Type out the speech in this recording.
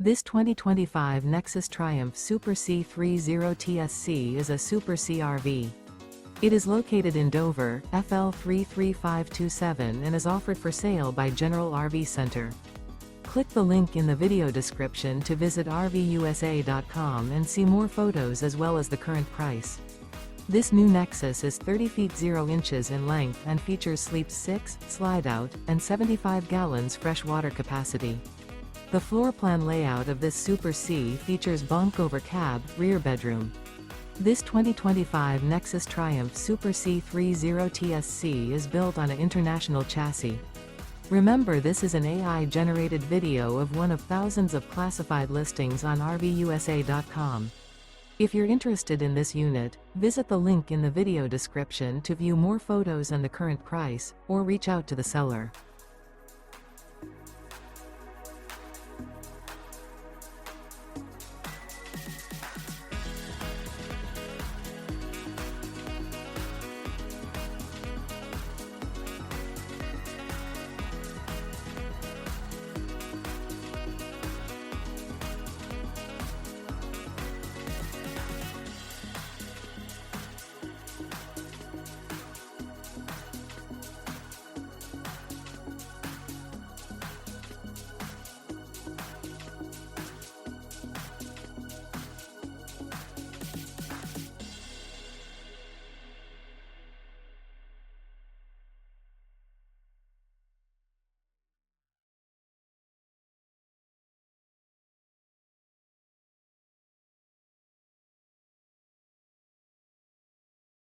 This 2025 Nexus Triumph Super C 30 TSC is a Super C RV. It is located in Dover, FL 33527 and is offered for sale by General RV Center. Click the link in the video description to visit RVUSA.com and see more photos as well as the current price. This new Nexus is 30 feet 0 inches in length and features Sleep 6, Slideout, and 75 gallons fresh water capacity. The floor plan layout of this Super C features bunk over cab, rear bedroom. This 2025 Nexus Triumph Super C 30 TSC is built on an international chassis. Remember, this is an AI-generated video of one of thousands of classified listings on RVUSA.com. If you're interested in this unit, visit the link in the video description to view more photos and the current price, or reach out to the seller.